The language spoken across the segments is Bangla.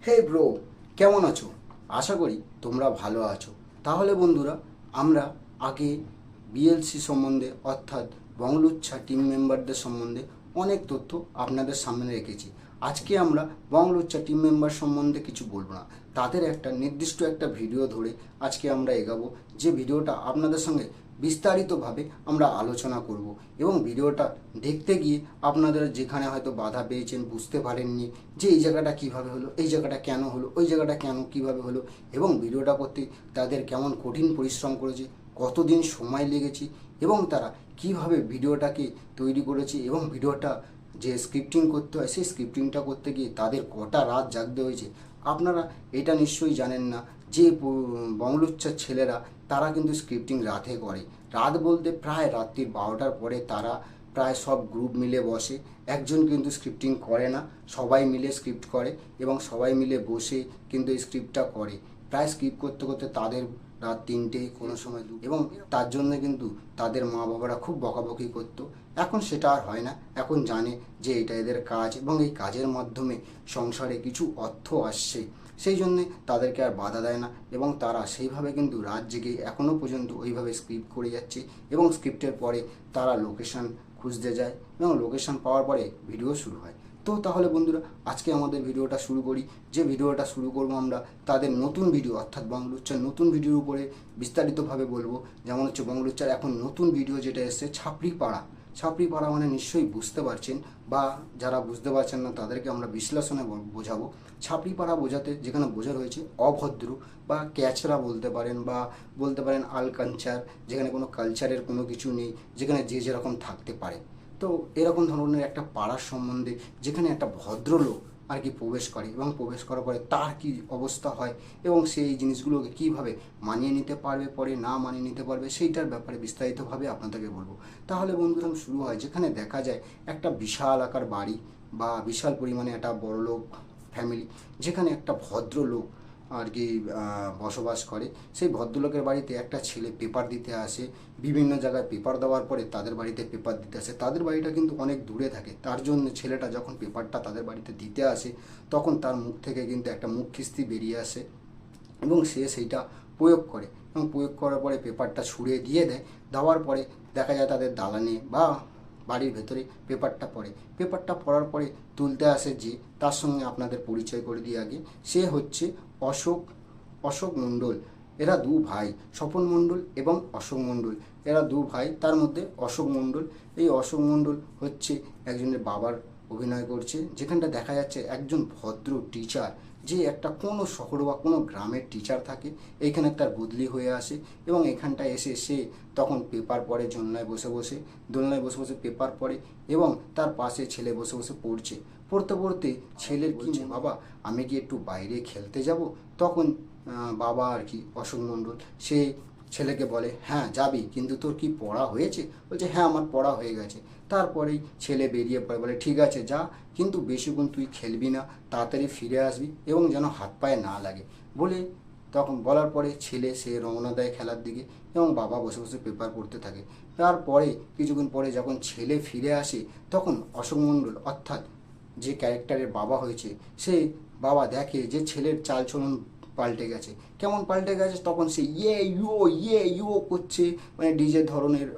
হে ব্রো, কেমন আছো? আশা করি তোমরা ভালো আছো। তাহলে বন্ধুরা, আমরা আগে বিএলসি সম্বন্ধে অর্থাৎ বংলুচ্ছা টিম মেম্বারদের সম্বন্ধে অনেক তথ্য আপনাদের সামনে রেখেছি। আজকে আমরা বংলুচ্ছা টিম মেম্বার সম্বন্ধে কিছু বলবো না, তাদের একটা নির্দিষ্ট একটা ভিডিও ধরে আজকে আমরা এগাবো, যে ভিডিওটা আপনাদের সঙ্গে বিস্তারিতভাবে আমরা আলোচনা করব। এবং ভিডিওটা দেখতে গিয়ে আপনাদের যেখানে হয়তো বাধা পেয়েছেন, বুঝতে পারেননি যে এই জায়গাটা কিভাবে হলো, এই জায়গাটা কেন হলো, ওই জায়গাটা কেন কিভাবে হলো, এবং ভিডিওটা করতে তাদের কেমন কঠিন পরিশ্রম করেছে, কতদিন সময় লেগেছে, এবং তারা কিভাবে ভিডিওটাকে তৈরি করেছে, এবং ভিডিওটা যে স্ক্রিপ্টিং করতে হয় সেই স্ক্রিপ্টিংটা করতে গিয়ে তাদের কটা রাত জাগতে হয়েছে। আপনারা এটা নিশ্চয়ই জানেন না যে বংলুচ্ছার ছেলেরা তারা কিন্তু স্ক্রিপ্টিং রাতে করে। রাত বলতে প্রায় রাত্রির 12টার পরে তারা প্রায় সব গ্রুপ মিলে বসে। একজন কিন্তু স্ক্রিপ্টিং করে না, সবাই মিলে স্ক্রিপ্ট করে এবং সবাই মিলে বসে কিন্তু এই স্ক্রিপ্টটা করে। প্রায় স্ক্রিপ্ট করতে করতে তাদের রাত 3টে, কোনো সময় 2, এবং তার জন্য কিন্তু তাদের মা বাবারা খুব বকাবকি করতো। এখন সেটা আর হয় না, এখন জানে যে এটা এদের কাজ এবং এই কাজের মাধ্যমে সংসারে কিছু অর্থ আসছে, সেই জন্যে তাদেরকে আর বাধা দেয় না এবং তারা সেইভাবে কিন্তু রাত জেগে এখনও পর্যন্ত ওইভাবে স্ক্রিপ্ট করে যাচ্ছে। এবং স্ক্রিপ্টের পরে তারা লোকেশান খুঁজতে যায় এবং লোকেশান পাওয়ার পরে ভিডিও শুরু হয়। তো তাহলে বন্ধুরা, আজকে আমাদের ভিডিওটা শুরু করি। যে ভিডিওটা শুরু করবো আমরা তাদের নতুন ভিডিও অর্থাৎ বংলুচ্ছার নতুন ভিডিওর উপরে বিস্তারিতভাবে বলবো। যেমন হচ্ছে বংলুচ্ছার এখন নতুন ভিডিও যেটা এসছে ছাপড়ি পাড়া। ছাপড়ি পাড়া মানে নিশ্চয়ই বুঝতে পারছেন, বা যারা বুঝতে পারছেন না তাদেরকে আমরা বিশ্লেষণে বোঝাবো। ছাপড়ি পাড়া বোঝাতে যেখানে বোঝা হয়েছে অভদ্র বা ক্যাচরা বলতে পারেন, বা বলতে পারেন আলকালচার, যেখানে কোনো কালচারের কোনো কিছু নেই, যেখানে যে যেরকম থাকতে পারে। তো এরকম ধরনের একটা পাড়ার সম্বন্ধে যেখানে একটা ভদ্রলোক আর কি প্রবেশ করে, এবং প্রবেশ করার পরে তার কি অবস্থা হয় এবং সেই জিনিসগুলোকে কীভাবে মানিয়ে নিতে পারবে, পরে না মানিয়ে নিতে পারবে, সেইটার ব্যাপারে বিস্তারিতভাবে আপনাদেরকে বলবো। তাহলে বন্ধুরা শুরু হয়, যেখানে দেখা যায় একটা বিশাল আকার বাড়ি বা বিশাল পরিমাণে একটা বড়লোক ফ্যামিলি, যেখানে একটা ভদ্রলোক আর কি বসবাস করে। সেই ভদ্রলোকের বাড়িতে একটা ছেলে পেপার দিতে আসে। বিভিন্ন জায়গায় পেপার দেওয়ার পরে তাদের বাড়িতে পেপার দিতে আসে। তাদের বাড়িটা কিন্তু অনেক দূরে থাকে, তার জন্য ছেলেটা যখন পেপারটা তাদের বাড়িতে দিতে আসে তখন তার মুখ থেকে কিন্তু একটা মুখ খিস্তি বেরিয়ে আসে এবং সে সেইটা প্রয়োগ করে, এবং প্রয়োগ করার পরে পেপারটা ছুঁড়ে দিয়ে দেয়। দেওয়ার পরে দেখা যায় তাদের দালানে বা বাড়ির ভেতরে পেপারটা পড়ে। পেপারটা পড়ার পরে তুলতে আসে যে, তার সঙ্গে আপনাদের পরিচয় করে দিয়ে আগে, সে হচ্ছে অশোক অশোক মণ্ডল। এরা দু ভাই, স্বপন মণ্ডল এবং অশোক মণ্ডল, এরা দু ভাই। তার মধ্যে অশোক মণ্ডল, এই অশোক মণ্ডল হচ্ছে একজনের বাবার অভিনয় করছে। যেখানটা দেখা যাচ্ছে একজন ভদ্র টিচার, যে একটা কোনো শহর বা কোনো গ্রামের টিচার থাকে, এইখানে তার বদলি হয়ে আসে এবং এখানটায় এসে সে তখন পেপার পড়ে, দোলনায় বসে বসে পেপার পড়ে এবং তার পাশে ছেলে বসে বসে পড়ছে। পড়তে পড়তে ছেলের কি, বাবা আমি কি একটু বাইরে খেলতে যাব? তখন বাবা আর কি অশোক মণ্ডল সে ছেলেকে বলে, হ্যাঁ যাবি, কিন্তু তোর কি পড়া হয়েছে? বলছে, হ্যাঁ আমার পড়া হয়ে গেছে। তারপরেই ছেলে বেরিয়ে পড়ে, বলে ঠিক আছে যা, কিন্তু বেশিক্ষণ তুই খেলবি না, তাড়াতাড়ি ফিরে আসবি এবং যেন হাত পায়ে না লাগে বলে, তখন বলার পরে ছেলে সে রওনা দেয় খেলার দিকে এবং বাবা বসে বসে পেপার পড়তে থাকে। তারপরে কিছুক্ষণ পরে যখন ছেলে ফিরে আসে তখন অশোক মণ্ডল অর্থাৎ যে ক্যারেক্টারের বাবা হয়েছে, সে বাবা দেখে যে ছেলের চালচলন পাল্টে গেছে। কেমন পাল্টে গেছে? তখন সে ইয়ে ইউ করছে, মানে ডিজে ধরনের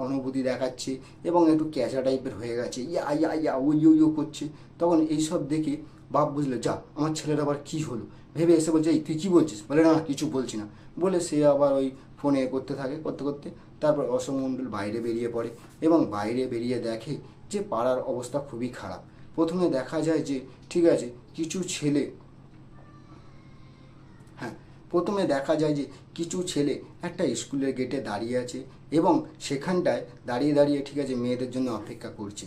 অনুভূতি দেখাচ্ছে এবং একটু ক্যাচা টাইপের হয়ে গেছে, ইয়া ইয়া ইয়া ও ইউ করছে। তখন এইসব দেখে বাপ বুঝলো, যা আমার ছেলের আবার কী হলো, ভেবে এসে বলছে, এই তুই কী বলছিস? বলে, না কিছু বলছি না, বলে সে আবার ওই ফোনে করতে থাকে। করতে করতে তারপর অশোক মণ্ডল বাইরে বেরিয়ে পড়ে এবং বাইরে বেরিয়ে দেখে যে পাড়ার অবস্থা খুবই খারাপ। প্রথমে দেখা যায় যে ঠিক আছে কিছু ছেলে, হ্যাঁ, প্রথমে দেখা যায় যে কিছু ছেলে একটা স্কুলের গেটে দাঁড়িয়ে আছে এবং সেখানটায় দাঁড়িয়ে দাঁড়িয়ে ঠিক আছে মেয়েদের জন্য অপেক্ষা করছে।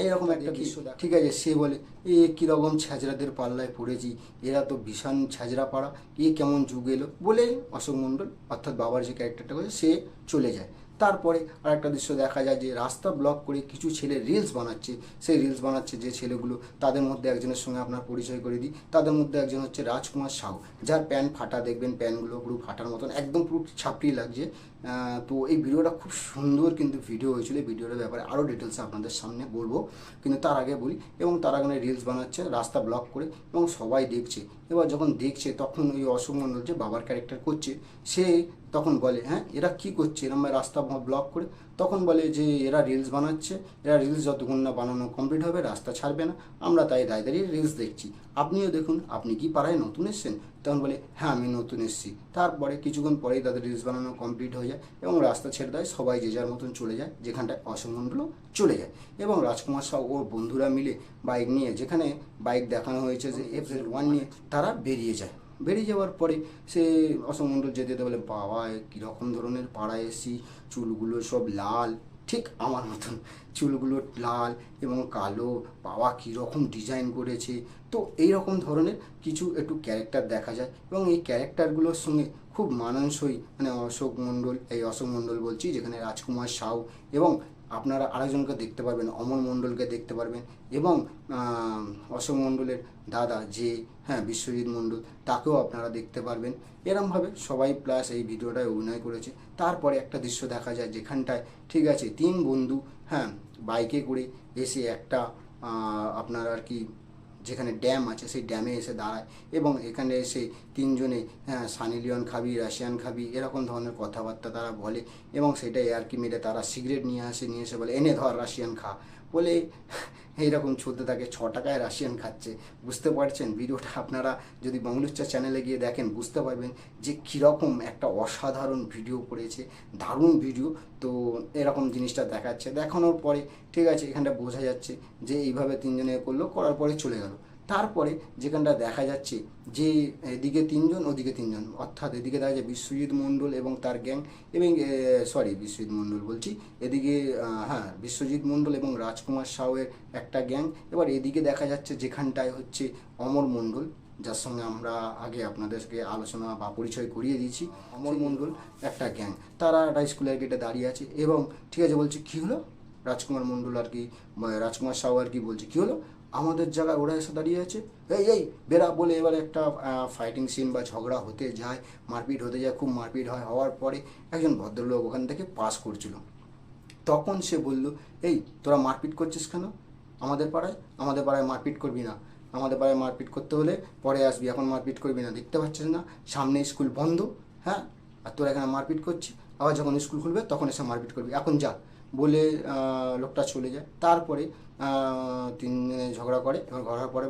এইরকম একটা দৃশ্য, ঠিক আছে সে বলে, এ কীরকম ছ্যাঁচড়াদের পাল্লায় পড়েছি, এরা তো ভীষণ ছ্যাঁচড়া পাড়া, এ কেমন যুগ এলো বলে অশোক মণ্ডল অর্থাৎ বাবার যে ক্যারেক্টারটা করে সে চলে যায়। তারপরে আর একটা দৃশ্য দেখা যায় যে রাস্তা ব্লক করে কিছু ছেলে রিলস বানাচ্ছে। সেই রিলস বানাচ্ছে যে ছেলেগুলো, তাদের মধ্যে একজনের সঙ্গে আপনার পরিচয় করে দিই। তাদের মধ্যে একজন হচ্ছে রাজকুমার সাউ, যার প্যান্ট ফাটা, দেখবেন প্যান্টগুলো পুরো ফাটার মতন, একদম পুরো ছাপড়ি লাগছে। তো এই ভিডিওটা খুব সুন্দর কিন্তু ভিডিও হয়েছিল। এই ভিডিওটার ব্যাপারে আরও ডিটেলসে আপনাদের সামনে বলবো, কিন্তু তার আগে বলি। এবং তার আগে রিলস বানাচ্ছে রাস্তা ব্লক করে, এবং সবাই দেখছে। এবার যখন দেখছে তখন ওই অশোক মণ্ডল যে বাবার ক্যারেক্টার করছে, সে তখন বলে, হ্যাঁ এরা কী করছে এরম রাস্তা ব্লক করে? তখন বলে যে এরা রিলস বানাচ্ছে, এরা রিলস যতক্ষণ না বানানো কমপ্লিট হবে রাস্তা ছাড়বে না, আমরা তাই দাঁড়িয়ে রিলস দেখছি, আপনিও দেখুন, আপনি কি পাড়ায় নতুন এসছেন? তখন বলে হ্যাঁ আমি নতুন এসেছি। তারপরে কিছুক্ষণ পরেই তাদের রিলস বানানো কমপ্লিট হয়ে যায় এবং রাস্তা ছেড়ে দেয়, সবাই যে যার মতন চলে যায়, যেখানটায় অশোক মণ্ডলও চলে যায়। এবং রাজকুমার সাউ ওর বন্ধুরা মিলে বাইক নিয়ে, যেখানে বাইক দেখানো হয়েছে যে FZ1 নিয়ে, তারা বেরিয়ে যায়। বেরিয়ে যাওয়ার পরে সে অশোক মণ্ডল যেতে যেতে বলে, বাবা কীরকম ধরনের পাড়ায় এসেছি, চুলগুলো সব লাল, ঠিক আমার মতন চুলগুলো লাল এবং কালো, বাবা কীরকম ডিজাইন করেছে। তো এই রকম ধরনের কিছু একটু ক্যারেক্টার দেখা যায় এবং এই ক্যারেক্টারগুলোর সঙ্গে খুব মানানসই, মানে অশোক মণ্ডল বলছি, যেখানে রাজকুমার সাউ, এবং আপনারা আরেকজনকে দেখতে পারবেন, অমর মণ্ডলকে দেখতে পারবেন, এবং অশোক মণ্ডলের দাদা যে, হ্যাঁ বিশ্বজিৎ মণ্ডল, তাকেও আপনারা দেখতে পারবেন। এরমভাবে সবাই প্লাস এই ভিডিওটায় অভিনয় করেছে। তারপরে একটা দৃশ্য দেখা যায় যেখানটায়, ঠিক আছে, তিন বন্ধু, হ্যাঁ বাইকে করে এসে একটা আপনার আর কি যেখানে ড্যাম আছে সেই ড্যামে এসে দাঁড়ায়, এবং এখানে এসে তিনজনে, হ্যাঁ সানি লিওন খাবি, রাশিয়ান খাবি, এরকম ধরনের কথাবার্তা তারা বলে, এবং সেটাই আর কি মেরে তারা সিগারেট নিয়ে এসে বলে এনে ধর রাশিয়ান খা বলে, এইরকম চলতে থাকে। 6 টাকায় রাশিয়ান খাচ্ছে। বুঝতে পারছেন ভিডিওটা? আপনারা যদি বাংলুচ্চা চ্যানেলে গিয়ে দেখেন বুঝতে পারবেন যে কীরকম একটা অসাধারণ ভিডিও করেছে, দারুণ ভিডিও। তো এরকম জিনিসটা দেখাচ্ছে, দেখানোর পরে ঠিক আছে এখানটা বোঝা যাচ্ছে যে এইভাবে তিনজনে করলো, করার পরে চলে গেল। তারপরে যেখানটা দেখা যাচ্ছে যে এদিকে তিনজন ওদিকে তিনজন, অর্থাৎ এদিকে দেখা যায় বিশ্বজিৎ মণ্ডল এবং তার গ্যাং, এবং বিশ্বজিৎ মণ্ডল বলছি, এদিকে হ্যাঁ বিশ্বজিৎ মণ্ডল এবং রাজকুমার সাউয়ের একটা গ্যাং। এবার এদিকে দেখা যাচ্ছে যেখানটায় হচ্ছে অমর মণ্ডল, যার সঙ্গে আমরা আগে আপনাদেরকে আলোচনা বা পরিচয় করিয়ে দিয়েছি। অমর মণ্ডল একটা গ্যাং, তারা একটা স্কুলের গেটে দাঁড়িয়ে আছে, এবং ঠিক আছে বলছে কী হলো, রাজকুমার মণ্ডল আর কি, রাজকুমার সাউ আর কি বলছে কী হলো, আমাদের জায়গায় ওরা এসে দাঁড়িয়ে আছে, এই বেরা বলে এবার একটা ফাইটিং সিন বা ঝগড়া হতে যায়, মারপিট হতে যায়, খুব মারপিট হওয়ার পরে একজন ভদ্রলোক ওখান থেকে পাস করছিল। তখন সে বলল, এই তোরা মারপিট করছিস কেন আমাদের পাড়ায় মারপিট করবি না, আমাদের পাড়ায় মারপিট করতে হলে পরে আসবি, এখন মারপিট করবি না, দেখতে পাচ্ছিস না সামনে স্কুল বন্ধ, হ্যাঁ আর তোরা এখানে মারপিট করছিস, আবার যখন স্কুল খুলবে তখন এসে মারপিট করবি, এখন যা বলে লোকটা চলে যায়। তারপরে তিনজনে ঝগড়া করে, এবার ঘর পরে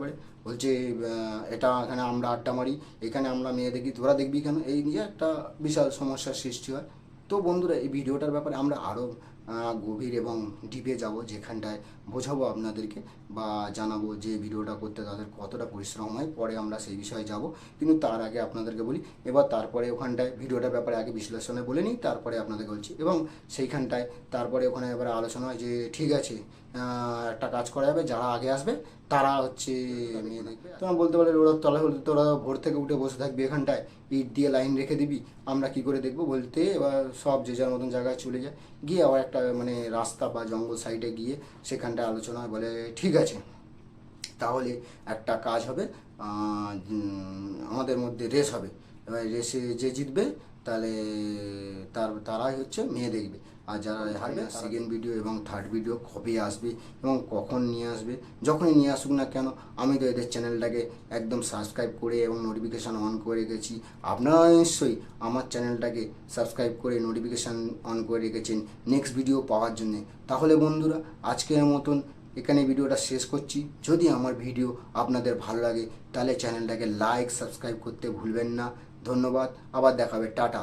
বলছে এটা এখানে আমরা আড্ডা মারি, এখানে আমরা মেয়ে দেখি, তোরা দেখবি কেন, এই নিয়ে একটা বিশাল সমস্যার সৃষ্টি হয়। তো বন্ধুরা এই ভিডিওটার ব্যাপারে আমরা আরও গভীর এবং ডিপে যাব, যেখানটায় বোঝাবো আপনাদেরকে বা জানাবো যে ভিডিওটা করতে তাদের কতটা পরিশ্রম হয়, পরে আমরা সেই বিষয়ে যাব। কিন্তু তার আগে আপনাদেরকে বলি, এবার তারপরে ওখানটায় ভিডিওটার ব্যাপারে আগে বিশ্লেষণে বলে নিই, তারপরে আপনাদেরকে বলছি। এবং সেইখানটায় তারপরে ওখানে এবার আলোচনা হয় যে ঠিক আছে একটা কাজ করা যাবে, যারা আগে আসবে তারা হচ্ছে মেয়ে দেখবে। তোমার বলতে পারে ওরা তলা হলে তোরা ভোর থেকে উঠে বসে থাকবি এখানটায়, ইট দিয়ে লাইন রেখে দিবি, আমরা কি করে দেখবো বলতে, এবার সব যে যার মতন জায়গায় চলে যায়, গিয়ে আবার একটা মানে রাস্তা বা জঙ্গল সাইডে গিয়ে সেখানটায় আলোচনা হয়, বলে ঠিক আছে তাহলে একটা কাজ হবে, আমাদের মধ্যে রেস হবে, এবার রেসে যে জিতবে তাহলে তারাই হচ্ছে মেয়ে দেখবে, আর যারা হারবে সেকেন্ড ভিডিও এবং থার্ড ভিডিও কবে আসবে এবং কখন নিয়ে আসবে, যখনই নিয়ে আসুক না কেন, আমি তো এদের চ্যানেলটাকে একদম সাবস্ক্রাইব করে এবং নোটিফিকেশান অন করে রেখেছি। আপনারা নিশ্চয়ই আমার চ্যানেলটাকে সাবস্ক্রাইব করে নোটিফিকেশান অন করে রেখেছেন নেক্সট ভিডিও পাওয়ার জন্যে। তাহলে বন্ধুরা আজকের মতন এখানে ভিডিওটা শেষ করছি। যদি আমার ভিডিও আপনাদের ভালো লাগে তাহলে চ্যানেলটাকে লাইক সাবস্ক্রাইব করতে ভুলবেন না। ধন্যবাদ, আবার দেখাবে, টাটা।